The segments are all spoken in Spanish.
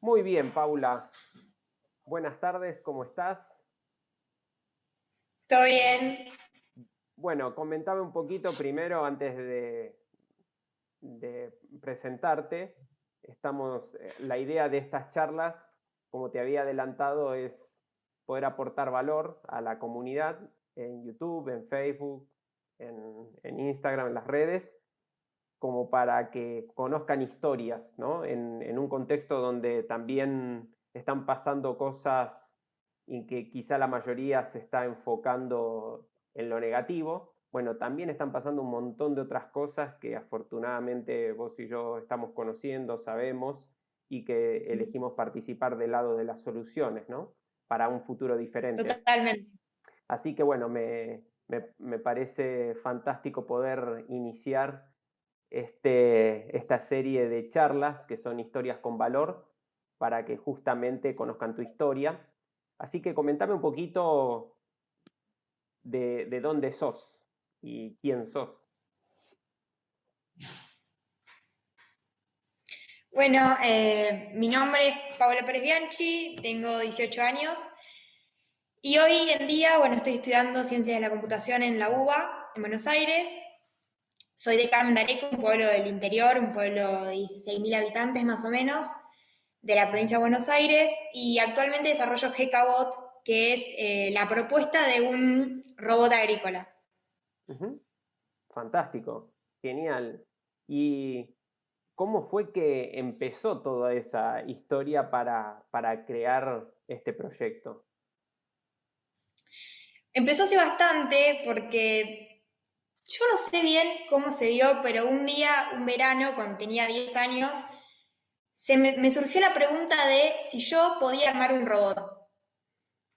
Muy bien, Paula. Buenas tardes, ¿cómo estás? ¿Todo bien? Bueno, comentame un poquito primero antes de presentarte. La idea de estas charlas, como te había adelantado, es poder aportar valor a la comunidad en YouTube, en Facebook, en Instagram, en las redes, como para que conozcan historias, ¿no? En un contexto donde también están pasando cosas y que quizá la mayoría se está enfocando en lo negativo. Bueno, también están pasando un montón de otras cosas que afortunadamente vos y yo estamos conociendo, sabemos, y que elegimos participar del lado de las soluciones, ¿no? Para un futuro diferente. Totalmente. Así que bueno, me parece fantástico poder iniciar esta serie de charlas que son historias con valor para que justamente conozcan tu historia. Así que comentame un poquito de dónde sos y quién sos. Bueno, mi nombre es Paola Pérez Bianchi, tengo 18 años y hoy en día, bueno, estoy estudiando Ciencias de la Computación en la UBA, en Buenos Aires. Soy de Carmen de Areco, un pueblo del interior, un pueblo de 16.000 habitantes más o menos, de la provincia de Buenos Aires, y actualmente desarrollo GKBot, que es la propuesta de un robot agrícola. Ujú. Fantástico, genial. ¿Y cómo fue que empezó toda esa historia para crear este proyecto? Empezó hace bastante porque yo no sé bien cómo se dio, pero un día, un verano, cuando tenía 10 años, me surgió la pregunta de si yo podía armar un robot.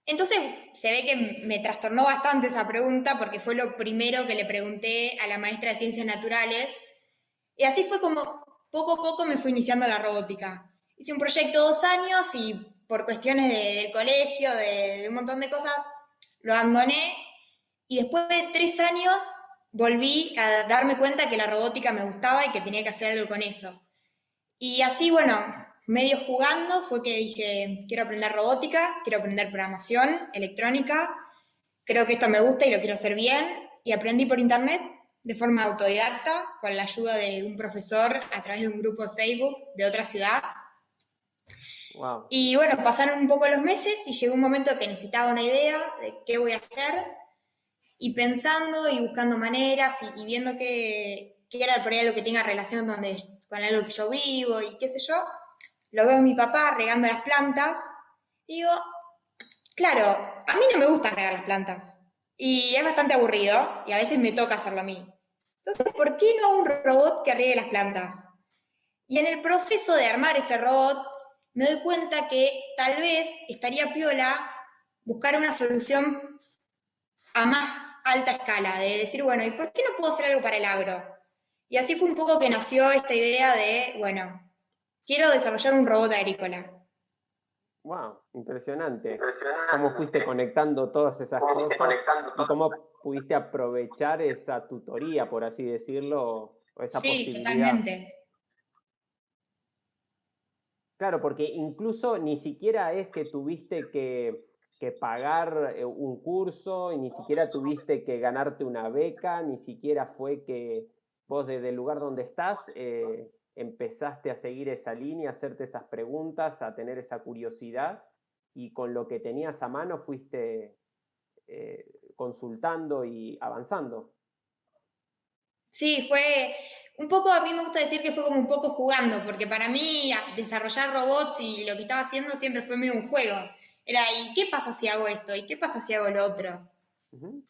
Entonces se ve que me trastornó bastante esa pregunta porque fue lo primero que le pregunté a la maestra de ciencias naturales. Y así fue como poco a poco me fui iniciando la robótica. Hice un proyecto 2 años y por cuestiones del colegio, de un montón de cosas, lo abandoné. Y después de 3 años volví a darme cuenta que la robótica me gustaba y que tenía que hacer algo con eso. Y así, bueno, medio jugando fue que dije, quiero aprender robótica, quiero aprender programación, electrónica, creo que esto me gusta y lo quiero hacer bien. Y aprendí por internet de forma autodidacta, con la ayuda de un profesor a través de un grupo de Facebook de otra ciudad. Wow. Y bueno, pasaron un poco los meses y llegó un momento que necesitaba una idea de qué voy a hacer. Y pensando y buscando maneras y viendo qué era por ahí algo que tenga relación con algo que yo vivo y qué sé yo, lo veo a mi papá regando las plantas y digo, claro, a mí no me gusta regar las plantas y es bastante aburrido y a veces me toca hacerlo a mí. Entonces, ¿por qué no hago un robot que riegue las plantas? Y en el proceso de armar ese robot, me doy cuenta que tal vez estaría piola buscar una solución a más alta escala, de decir, bueno, ¿y por qué no puedo hacer algo para el agro? Y así fue un poco que nació esta idea de, bueno, quiero desarrollar un robot agrícola. Wow, impresionante. ¿Cómo fuiste Impresionante. conectando todas esas ¿Cómo fuiste cosas conectando y todo? cómo pudiste aprovechar esa tutoría, por así decirlo, o esa Sí, posibilidad? totalmente. Claro, porque incluso ni siquiera es que tuviste que pagar un curso y ni siquiera tuviste que ganarte una beca, ni siquiera fue que vos desde el lugar donde estás empezaste a seguir esa línea, a hacerte esas preguntas, a tener esa curiosidad y con lo que tenías a mano fuiste consultando y avanzando. Sí, fue un poco, a mí me gusta decir que fue como un poco jugando, porque para mí desarrollar robots y lo que estaba haciendo siempre fue medio un juego. Era, ¿y qué pasa si hago esto? ¿Y qué pasa si hago lo otro? Ujú.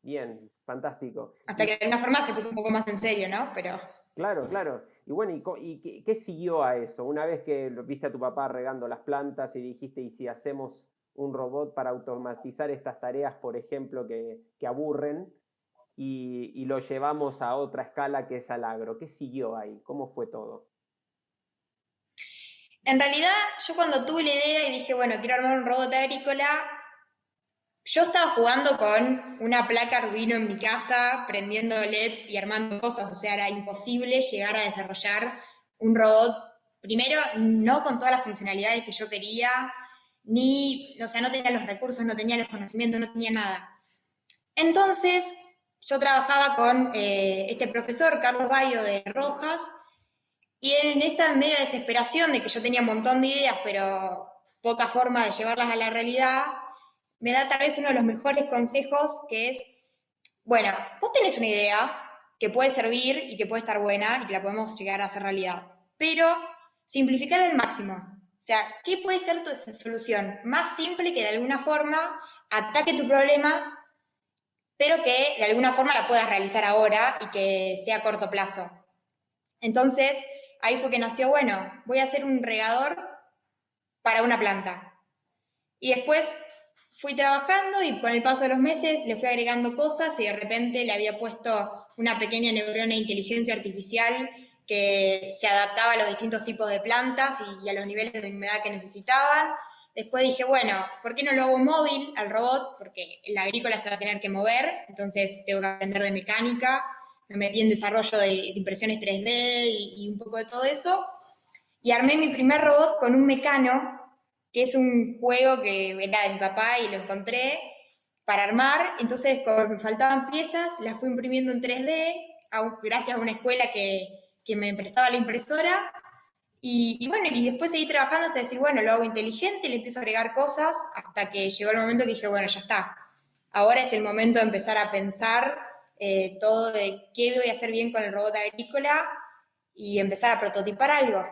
Bien, fantástico. Hasta que Y de una forma se puso un poco más en serio, ¿no? Pero claro, claro. Y bueno, ¿y qué siguió a eso? Una vez que viste a tu papá regando las plantas y dijiste, ¿y si hacemos un robot para automatizar estas tareas, por ejemplo, que aburren, y lo llevamos a otra escala que es al agro? ¿Qué siguió ahí? ¿Cómo fue todo? en realidad, yo cuando tuve la idea y dije, bueno, quiero armar un robot agrícola, yo estaba jugando con una placa Arduino en mi casa, prendiendo LEDs y armando cosas, o sea, era imposible llegar a desarrollar un robot primero, no con todas las funcionalidades que yo quería, ni, o sea, no tenía los recursos, no tenía los conocimientos, no tenía nada. Entonces, yo trabajaba con este profesor, Carlos Bayo de Rojas, y en esta media desesperación de que yo tenía un montón de ideas, pero poca forma de llevarlas a la realidad, me da tal vez uno de los mejores consejos, que es, bueno, vos tenés una idea que puede servir y que puede estar buena y que la podemos llegar a hacer realidad, pero simplificarla al máximo. O sea, ¿qué puede ser tu solución más simple que de alguna forma ataque tu problema, pero que de alguna forma la puedas realizar ahora y que sea a corto plazo? Entonces, ahí fue que nació, bueno, voy a hacer un regador para una planta. Y después fui trabajando y con el paso de los meses le fui agregando cosas y de repente le había puesto una pequeña neurona de inteligencia artificial que se adaptaba a los distintos tipos de plantas y a los niveles de humedad que necesitaban. Después dije, bueno, ¿por qué no lo hago móvil al robot? Porque el agrícola se va a tener que mover, entonces tengo que aprender de mecánica. Me metí en desarrollo de impresiones 3D y un poco de todo eso. Y armé mi primer robot con un Mecano, que es un juego que era de mi papá y lo encontré para armar. Entonces, como me faltaban piezas, las fui imprimiendo en 3D, gracias a una escuela que me prestaba la impresora. Y bueno, y después seguí trabajando hasta decir, bueno, lo hago inteligente, le empiezo a agregar cosas, hasta que llegó el momento que dije, bueno, ya está. Ahora es el momento de empezar a pensar todo de qué voy a hacer bien con el robot agrícola y empezar a prototipar algo.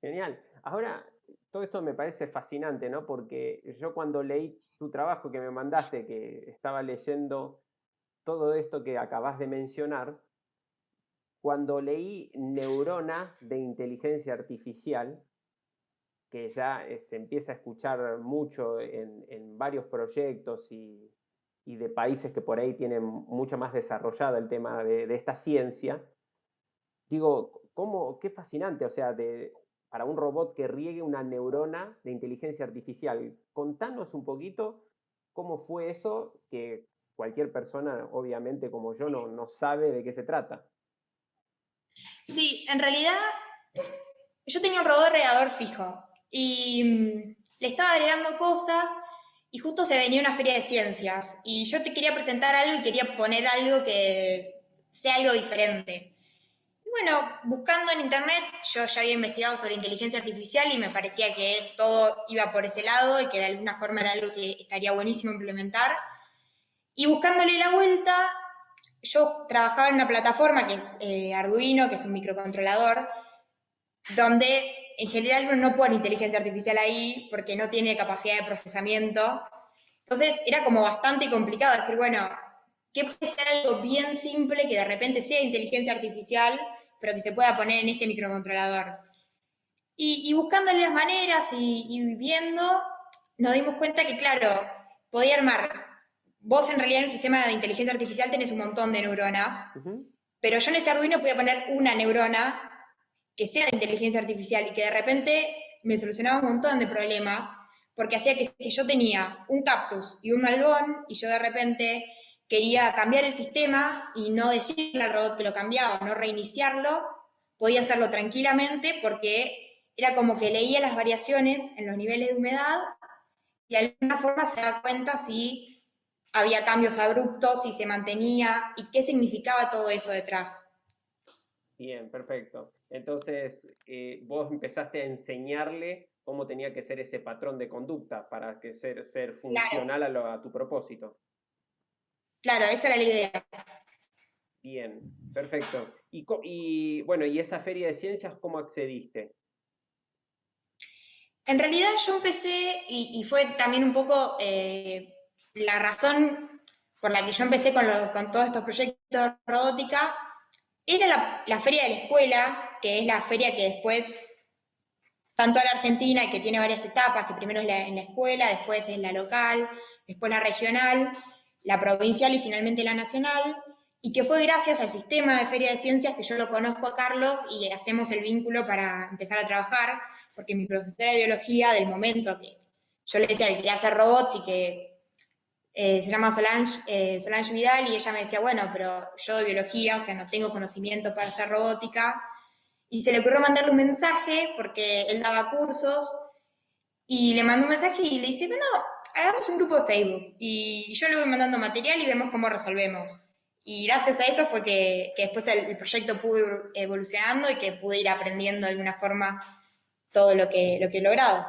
Genial. Ahora, todo esto me parece fascinante, ¿no? Porque yo cuando leí tu trabajo que me mandaste, que estaba leyendo todo esto que acabas de mencionar, cuando leí neurona de inteligencia artificial, que ya se empieza a escuchar mucho en varios proyectos y de países que por ahí tienen mucho más desarrollado el tema de esta ciencia, digo, qué fascinante, o sea, para un robot que riegue una neurona de inteligencia artificial. Contanos un poquito cómo fue eso, que cualquier persona, obviamente como yo, no sabe de qué se trata. Sí, en realidad yo tenía un robot regador fijo y le estaba agregando cosas y justo se venía una feria de ciencias y yo te quería presentar algo y quería poner algo que sea algo diferente. Y bueno, buscando en internet, yo ya había investigado sobre inteligencia artificial y me parecía que todo iba por ese lado y que de alguna forma era algo que estaría buenísimo implementar. Y buscándole la vuelta, yo trabajaba en una plataforma que es Arduino, que es un microcontrolador, donde en general uno no pone inteligencia artificial ahí porque no tiene capacidad de procesamiento. Entonces era como bastante complicado decir, bueno, ¿qué puede ser algo bien simple que de repente sea inteligencia artificial, pero que se pueda poner en este microcontrolador? Y buscándole las maneras y viendo, nos dimos cuenta que, claro, podía armar. Vos en realidad en el sistema de inteligencia artificial tenés un montón de neuronas, Ujú. pero yo en ese Arduino podía poner una neurona que sea de inteligencia artificial y que de repente me solucionaba un montón de problemas, porque hacía que si yo tenía un cactus y un malbón y yo de repente quería cambiar el sistema y no decirle al robot que lo cambiaba, no reiniciarlo, podía hacerlo tranquilamente porque era como que leía las variaciones en los niveles de humedad y de alguna forma se da cuenta si había cambios abruptos, si se mantenía y qué significaba todo eso detrás. Bien, perfecto. Entonces, vos empezaste a enseñarle cómo tenía que ser ese patrón de conducta para que ser Claro, funcional a tu propósito. claro, esa era la idea. Bien, perfecto. Y bueno, ¿y esa feria de ciencias cómo accediste? En realidad yo empecé, y fue también un poco la razón por la que yo empecé con todos estos proyectos de robótica, era la feria de la escuela, que es la feria que después, tanto a la Argentina, que tiene varias etapas, que primero es en la escuela, después es la local, después la regional, la provincial y finalmente la nacional, y que fue gracias al sistema de feria de ciencias que yo lo conozco a Carlos y hacemos el vínculo para empezar a trabajar, porque mi profesora de biología, del momento que yo le decía que quería hacer robots y que se llama Solange Vidal, y ella me decía, bueno, pero yo de biología, o sea, no tengo conocimiento para hacer robótica, y se le ocurrió mandarle un mensaje porque él daba cursos y le mandó un mensaje y le dice, bueno, hagamos un grupo de Facebook y yo le voy mandando material y vemos cómo resolvemos. Y gracias a eso fue que después el proyecto pudo ir evolucionando y que pude ir aprendiendo de alguna forma todo lo que he logrado.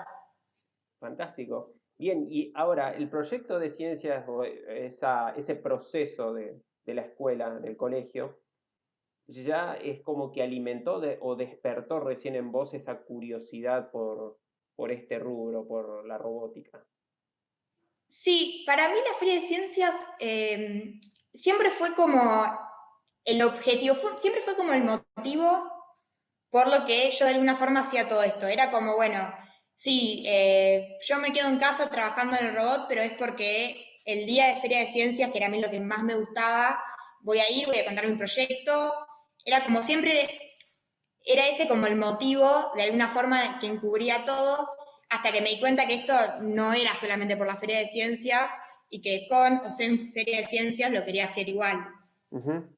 Fantástico. Bien, y ahora, el proyecto de ciencias o ese proceso de la escuela, del colegio, ya es como que alimentó o despertó recién en vos esa curiosidad por este rubro, por la robótica. Sí, para mí la Feria de Ciencias siempre fue como el objetivo, siempre fue como el motivo por lo que yo de alguna forma hacía todo esto. Era como, bueno, sí, yo me quedo en casa trabajando en el robot, pero es porque el día de Feria de Ciencias, que era a mí lo que más me gustaba, voy a ir, voy a contar mi proyecto. Era como siempre, era ese como el motivo, de alguna forma, que encubría todo, hasta que me di cuenta que esto no era solamente por la Feria de Ciencias y que con o sin Feria de Ciencias lo quería hacer igual. Ujú.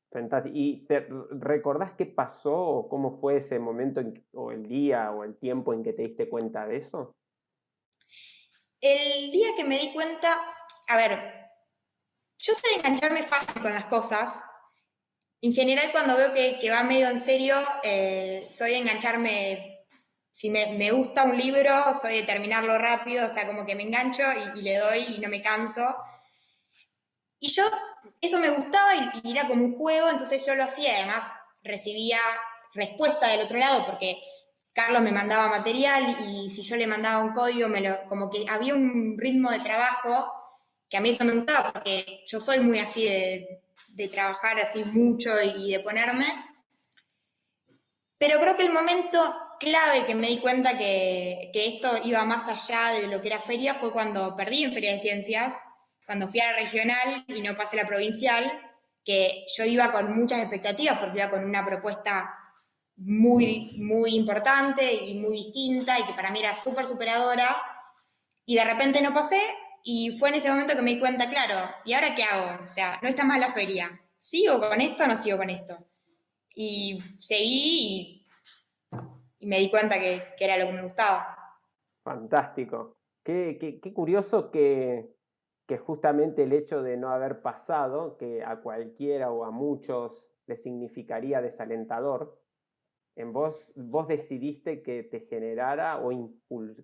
Fantástico. ¿Y te recordás qué pasó o cómo fue ese momento o el día o el tiempo en que te diste cuenta de eso? El día que me di cuenta, a ver, yo sé de engancharme fácil con las cosas. En general, cuando veo que va medio en serio, soy de engancharme. Si me gusta un libro, soy de terminarlo rápido, o sea, como que me engancho y le doy y no me canso. Y yo, eso me gustaba y era como un juego, entonces yo lo hacía. Además, recibía respuesta del otro lado porque Carlos me mandaba material y si yo le mandaba un código, como que había un ritmo de trabajo que a mí eso me gustaba porque yo soy muy así de trabajar así mucho y de ponerme. Pero creo que el momento clave que me di cuenta que esto iba más allá de lo que era feria fue cuando perdí en Feria de Ciencias, cuando fui a la regional y no pasé la provincial, que yo iba con muchas expectativas porque iba con una propuesta muy importante y muy distinta y que para mí era súper superadora y de repente no pasé y fue en ese momento que me di cuenta, claro, ¿y ahora qué hago? O sea, no está más la feria. ¿Sigo con esto o no sigo con esto? Y seguí y me di cuenta que era lo que me gustaba. Fantástico. Qué curioso que justamente el hecho de no haber pasado, que a cualquiera o a muchos le significaría desalentador, en vos decidiste que te generara o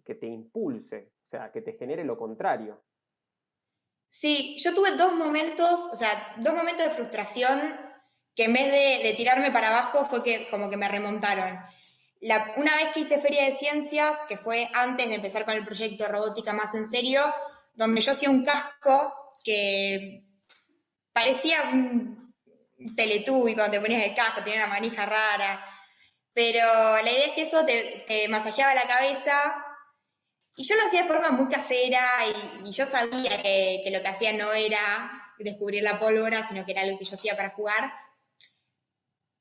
que te impulse, o sea, que te genere lo contrario. Sí, yo tuve dos momentos, o sea, dos momentos de frustración que en vez de tirarme para abajo fue que como que me remontaron. Una vez que hice Feria de Ciencias, que fue antes de empezar con el proyecto de robótica más en serio, donde yo hacía un casco que parecía un Teletubby cuando te ponías el casco, tenía una manija rara, pero la idea es que eso te masajeaba la cabeza y yo lo hacía de forma muy casera y yo sabía que lo que hacía no era descubrir la pólvora, sino que era algo que yo hacía para jugar.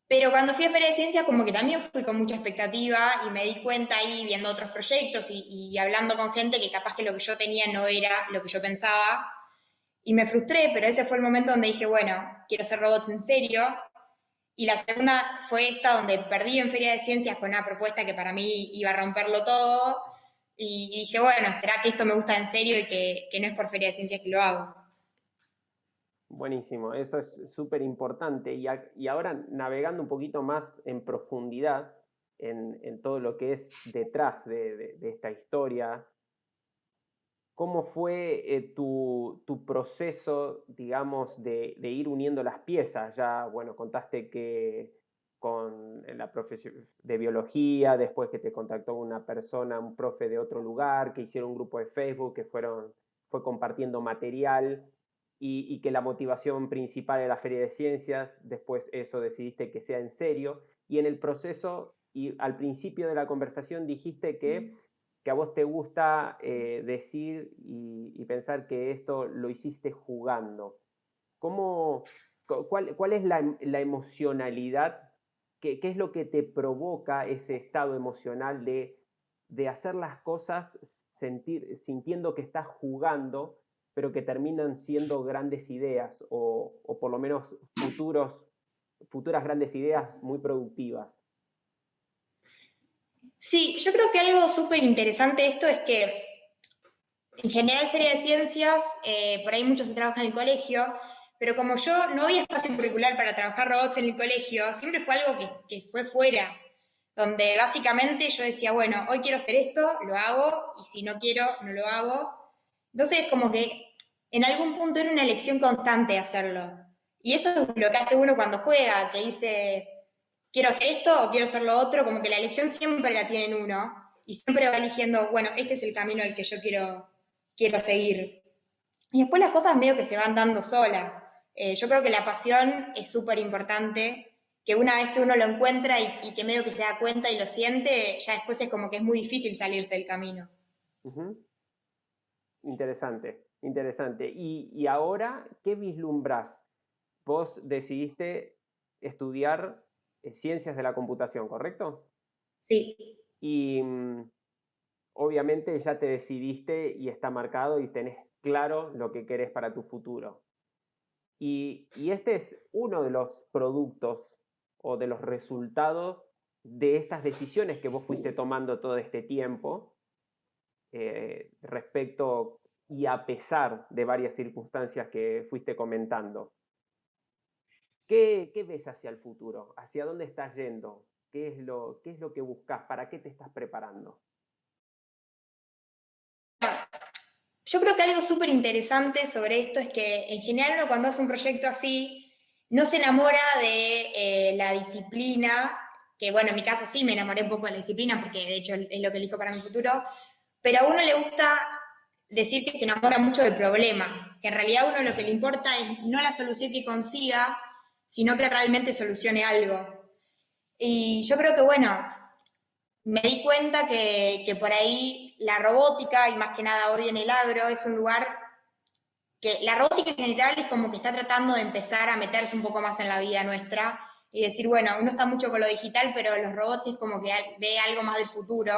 Pero cuando fui a Feria de Ciencias, como que también fui con mucha expectativa y me di cuenta ahí viendo otros proyectos y hablando con gente que capaz que lo que yo tenía no era lo que yo pensaba. Y me frustré, pero ese fue el momento donde dije, bueno, quiero hacer robots en serio. Y la segunda fue esta, donde perdí en Feria de Ciencias con una propuesta que para mí iba a romperlo todo. Y dije, bueno, ¿será que esto me gusta en serio y que no es por Feria de Ciencias que lo hago? Buenísimo, eso es súper importante. Y ahora navegando un poquito más en profundidad en todo lo que es detrás de esta historia, ¿cómo fue tu proceso, digamos, de ir uniendo las piezas? Ya, bueno, contaste que con la profesión de biología, después que te contactó una persona, un profe de otro lugar, que hicieron un grupo de Facebook, fue compartiendo material y que la motivación principal era la Feria de Ciencias, después eso decidiste que sea en serio, y en el proceso, y al principio de la conversación dijiste que a vos te gusta decir y pensar que esto lo hiciste jugando. ¿Cómo, cuál es la emocionalidad? ¿Qué es lo que te provoca ese estado emocional de hacer las cosas sintiendo que estás jugando, pero que terminan siendo grandes ideas o por lo menos futuras grandes ideas muy productivas? Sí, yo creo que algo súper interesante de esto es que en general Feria de Ciencias, por ahí mucho se trabaja en el colegio, pero como yo no había espacio curricular para trabajar robots en el colegio, siempre fue algo que fue fuera, donde básicamente yo decía, bueno, hoy quiero hacer esto, lo hago, y si no quiero, no lo hago. Entonces, como que en algún punto era una elección constante hacerlo. Y eso es lo que hace uno cuando juega, que dice, quiero hacer esto o quiero hacer lo otro, como que la elección siempre la tiene en uno y siempre va eligiendo, bueno, este es el camino al que yo quiero seguir. Y después las cosas medio que se van dando sola. Yo creo que la pasión es súper importante, que una vez que uno lo encuentra y que medio que se da cuenta y lo siente, ya después es como que es muy difícil salirse del camino. Ujú. Interesante, interesante. Y ahora, ¿qué vislumbras? Vos decidiste estudiar ciencias de la computación, ¿correcto? Sí. Y obviamente ya te decidiste y está marcado y tenés claro lo que querés para tu futuro. Y este es uno de los productos o de los resultados de estas decisiones que vos fuiste tomando todo este tiempo respecto y a pesar de varias circunstancias que fuiste comentando. ¿Qué ves hacia el futuro? ¿Hacia dónde estás yendo? Qué es lo que buscas? ¿Para qué te estás preparando? Yo creo que algo súper interesante sobre esto es que en general uno cuando hace un proyecto así no se enamora de la disciplina, que bueno, en mi caso sí me enamoré un poco de la disciplina porque de hecho es lo que elijo para mi futuro, pero a uno le gusta decir que se enamora mucho del problema, que en realidad a uno lo que le importa es no la solución que consiga, sino que realmente solucione algo. Y yo creo que bueno, me di cuenta que por ahí la robótica, y más que nada hoy en el agro, es un lugar que la robótica en general es como que está tratando de empezar a meterse un poco más en la vida nuestra y decir, bueno, uno está mucho con lo digital, pero los robots es como que ve algo más del futuro.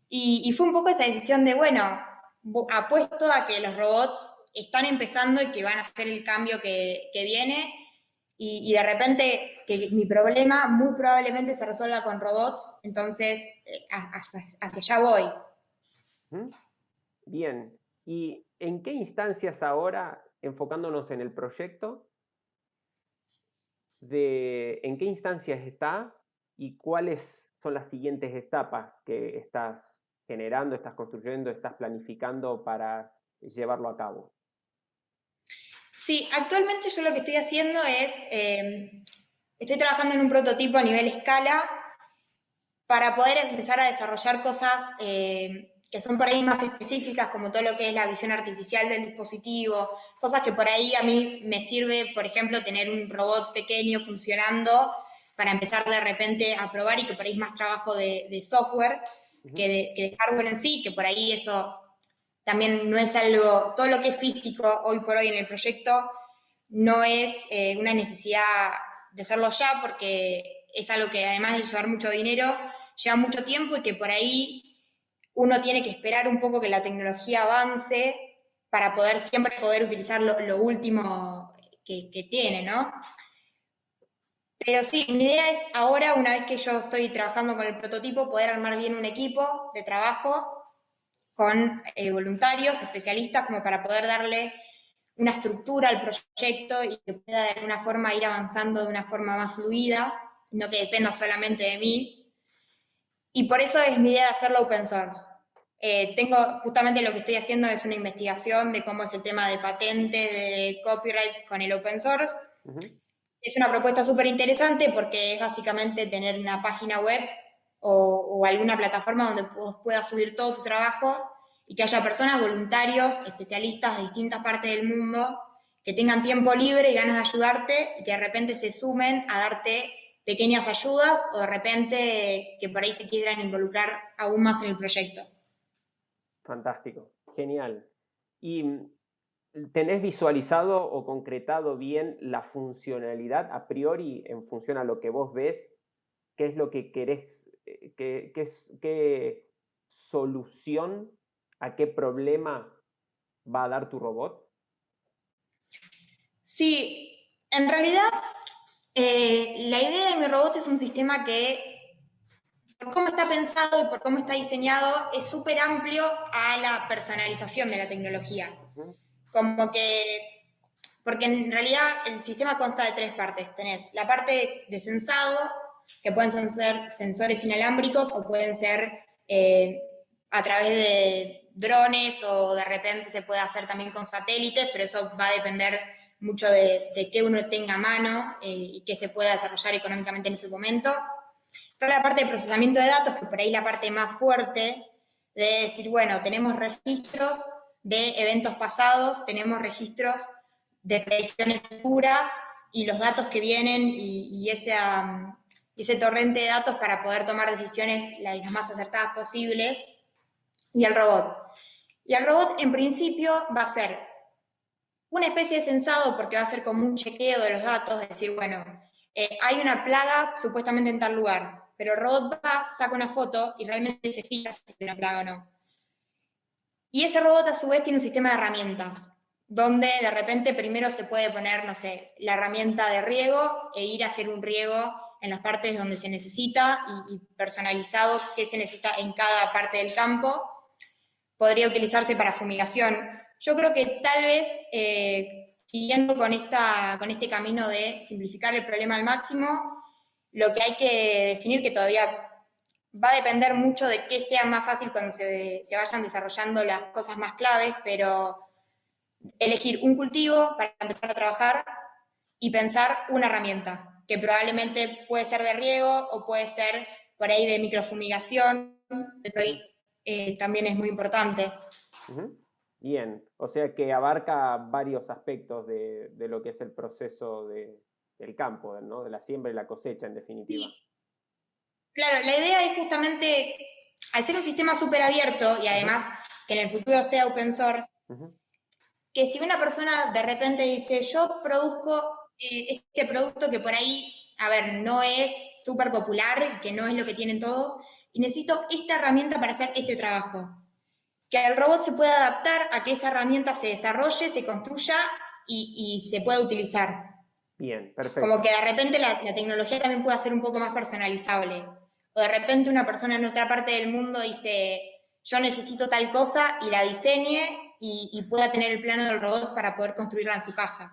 Y fue un poco esa decisión de, bueno, apuesto a que los robots están empezando y que van a hacer el cambio que viene y de repente que mi problema muy probablemente se resuelva con robots, entonces hacia allá voy. ¿Mm? Bien. ¿Y en qué instancias ahora, enfocándonos en el proyecto, en qué instancias está y cuáles son las siguientes etapas que estás generando, estás construyendo, estás planificando para llevarlo a cabo? Sí, actualmente yo lo que estoy haciendo es, estoy trabajando en un prototipo a nivel escala para poder empezar a desarrollar cosas que son por ahí más específicas, como todo lo que es la visión artificial del dispositivo, cosas que por ahí a mí me sirve, por ejemplo, tener un robot pequeño funcionando para empezar de repente a probar y que por ahí es más trabajo de software Ujú. que de hardware en sí, que por ahí eso también no es algo, todo lo que es físico hoy por hoy en el proyecto no es una necesidad de hacerlo ya porque es algo que además de llevar mucho dinero, lleva mucho tiempo y que por ahí uno tiene que esperar un poco que la tecnología avance para poder siempre poder utilizar lo último que tiene, ¿no? Pero sí, mi idea es ahora, una vez que yo estoy trabajando con el prototipo, poder armar bien un equipo de trabajo con voluntarios, especialistas, como para poder darle una estructura al proyecto y que pueda de alguna forma ir avanzando de una forma más fluida, no que dependa solamente de mí. Y por eso es mi idea de hacerlo open source. Tengo, justamente lo que estoy haciendo es una investigación de cómo es el tema de patentes, de copyright con el open source. Ujú. Es una propuesta súper interesante porque es básicamente tener una página web o alguna plataforma donde puedas subir todo tu trabajo y que haya personas, voluntarios, especialistas de distintas partes del mundo que tengan tiempo libre y ganas de ayudarte y que de repente se sumen a darte pequeñas ayudas o de repente que por ahí se quieran involucrar aún más en el proyecto. Fantástico, genial. ¿Y tenés visualizado o concretado bien la funcionalidad a priori en función a lo que vos ves? ¿Qué es lo que querés, qué solución, a qué problema va a dar tu robot? Sí, en realidad la idea de mi robot es un sistema que por cómo está pensado y por cómo está diseñado, es súper amplio a la personalización de la tecnología. Ujú. Como que, porque en realidad el sistema consta de tres partes. Tenés la parte de sensado, que pueden ser sensores inalámbricos o pueden ser a través de drones o de repente se puede hacer también con satélites, pero eso va a depender mucho de qué uno tenga a mano y qué se pueda desarrollar económicamente en ese momento. Está la parte de procesamiento de datos, que por ahí la parte más fuerte de decir, bueno, tenemos registros de eventos pasados, tenemos registros de predicciones futuras y los datos que vienen y ese torrente de datos para poder tomar decisiones las más acertadas posibles. Y el robot. Y el robot en principio va a ser una especie de sensado porque va a ser como un chequeo de los datos, es decir, bueno, hay una plaga supuestamente en tal lugar, pero el robot va, saca una foto y realmente se fija si hay una plaga o no. Y ese robot a su vez tiene un sistema de herramientas, donde de repente primero se puede poner, no sé, la herramienta de riego e ir a hacer un riego en las partes donde se necesita y personalizado qué se necesita en cada parte del campo. Podría utilizarse para fumigación. Yo creo que tal vez, siguiendo con este camino de simplificar el problema al máximo, lo que hay que definir, que todavía va a depender mucho de qué sea más fácil cuando se vayan desarrollando las cosas más claves, pero elegir un cultivo para empezar a trabajar y pensar una herramienta, que probablemente puede ser de riego o puede ser por ahí de microfumigación, pero ahí también es muy importante. Ujú. Bien, o sea que abarca varios aspectos de lo que es el proceso del campo, ¿no? De la siembra y la cosecha, en definitiva. Sí, claro, la idea es justamente, al ser un sistema súper abierto y Ujú, además que en el futuro sea open source, ujú. que si una persona de repente dice, yo produzco este producto que por ahí, a ver, no es súper popular y que no es lo que tienen todos, y necesito esta herramienta para hacer este trabajo. Que el robot se pueda adaptar a que esa herramienta se desarrolle, se construya y se pueda utilizar. Bien, Como perfecto. que de repente la tecnología también puede ser un poco más personalizable. O de repente una persona en otra parte del mundo dice, yo necesito tal cosa y la diseñe y pueda tener el plano del robot para poder construirla en su casa.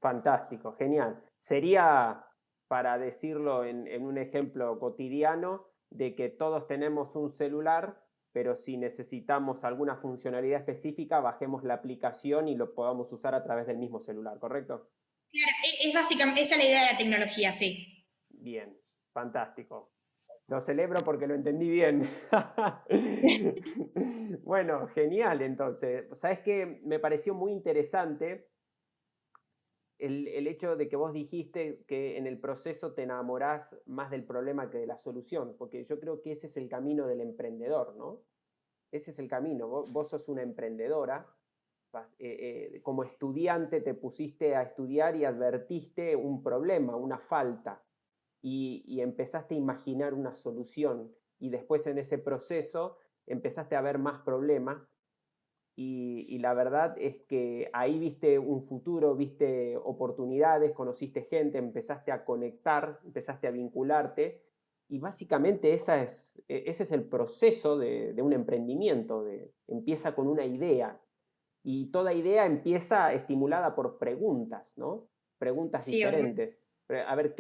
Fantástico, genial. Sería, para decirlo en un ejemplo cotidiano, de que todos tenemos un celular, pero si necesitamos alguna funcionalidad específica, bajemos la aplicación y lo podamos usar a través del mismo celular, ¿correcto? Claro, es básicamente, esa es la idea de la tecnología, sí. Bien, fantástico. Lo celebro porque lo entendí bien. Bueno, genial entonces. ¿Sabes qué? Me pareció muy interesante el hecho de que vos dijiste que en el proceso te enamorás más del problema que de la solución, porque yo creo que ese es el camino del emprendedor, ¿no? Ese es el camino. Vos sos una emprendedora, como estudiante te pusiste a estudiar y advertiste un problema, una falta, y empezaste a imaginar una solución, y después en ese proceso empezaste a ver más problemas y la verdad es que ahí viste un futuro, viste oportunidades, conociste gente, empezaste a conectar, empezaste a vincularte y básicamente ese es el proceso de un emprendimiento, empieza con una idea y toda idea empieza estimulada por preguntas, ¿no? Preguntas Sí, obvio. diferentes. A ver,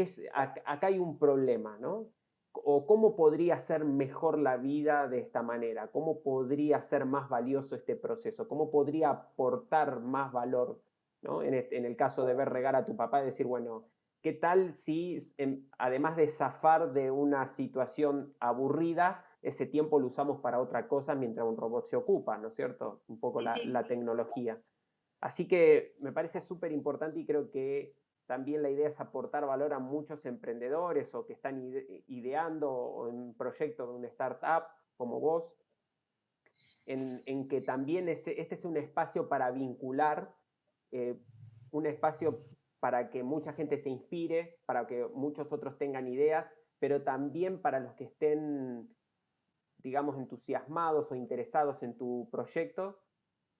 acá hay un problema, ¿no? O cómo podría ser mejor la vida de esta manera, cómo podría ser más valioso este proceso, cómo podría aportar más valor, ¿no? En el caso de ver regar a tu papá y decir, bueno, ¿qué tal si además de zafar de una situación aburrida, ese tiempo lo usamos para otra cosa mientras un robot se ocupa, ¿no es cierto? Un poco Sí, sí. la tecnología. Así que me parece súper importante y creo que también la idea es aportar valor a muchos emprendedores o que están ideando o en un proyecto de una startup como vos, en que también este es un espacio para vincular, eh, un espacio para que mucha gente se inspire, para que muchos otros tengan ideas, pero también para los que estén, digamos, entusiasmados o interesados en tu proyecto,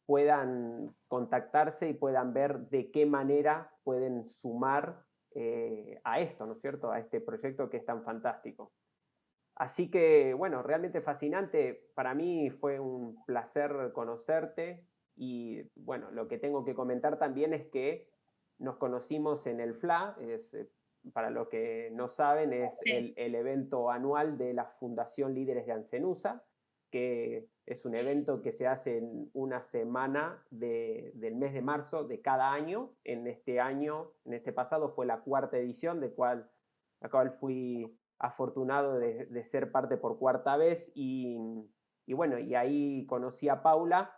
puedan contactarse y puedan ver de qué manera pueden sumar a esto, ¿no es cierto? A este proyecto que es tan fantástico. Así que, bueno, realmente fascinante. Para mí fue un placer conocerte y, bueno, lo que tengo que comentar también es que nos conocimos en el FLA, para los que no saben, es Sí. el evento anual de la Fundación Líderes de Ancenusa, que es un evento que se hace en una semana del mes de marzo de cada año. En este año, en este pasado, fue la cuarta edición, la cual fui afortunado de ser parte por cuarta vez y bueno, y ahí conocí a Paula,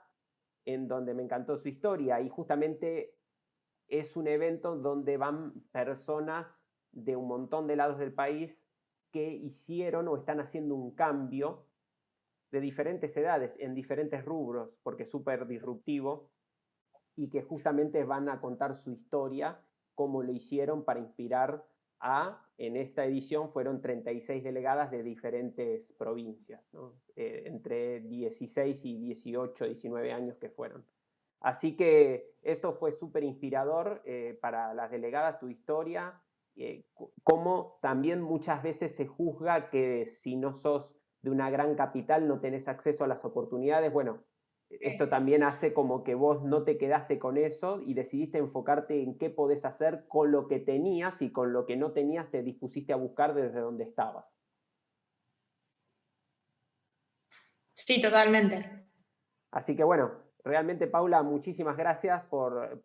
en donde me encantó su historia y justamente es un evento donde van personas de un montón de lados del país que hicieron o están haciendo un cambio de diferentes edades, en diferentes rubros, porque es súper disruptivo y que justamente van a contar su historia, cómo lo hicieron para inspirar en esta edición fueron 36 delegadas de diferentes provincias, ¿no? Entre 16 y 18, 19 años que fueron. Así que esto fue súper inspirador para las delegadas, tu historia, cómo también muchas veces se juzga que si no sos de una gran capital no tenés acceso a las oportunidades. Bueno, esto también hace como que vos no te quedaste con eso y decidiste enfocarte en qué podés hacer con lo que tenías y con lo que no tenías te dispusiste a buscar desde donde estabas. Sí, totalmente. Así que bueno, realmente Paula, muchísimas gracias por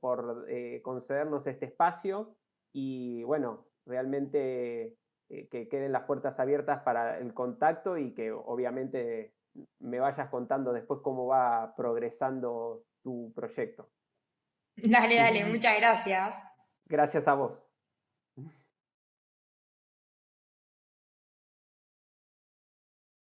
concedernos este espacio y bueno, realmente que queden las puertas abiertas para el contacto y que obviamente me vayas contando después cómo va progresando tu proyecto. Dale, dale, muchas gracias. Gracias a vos.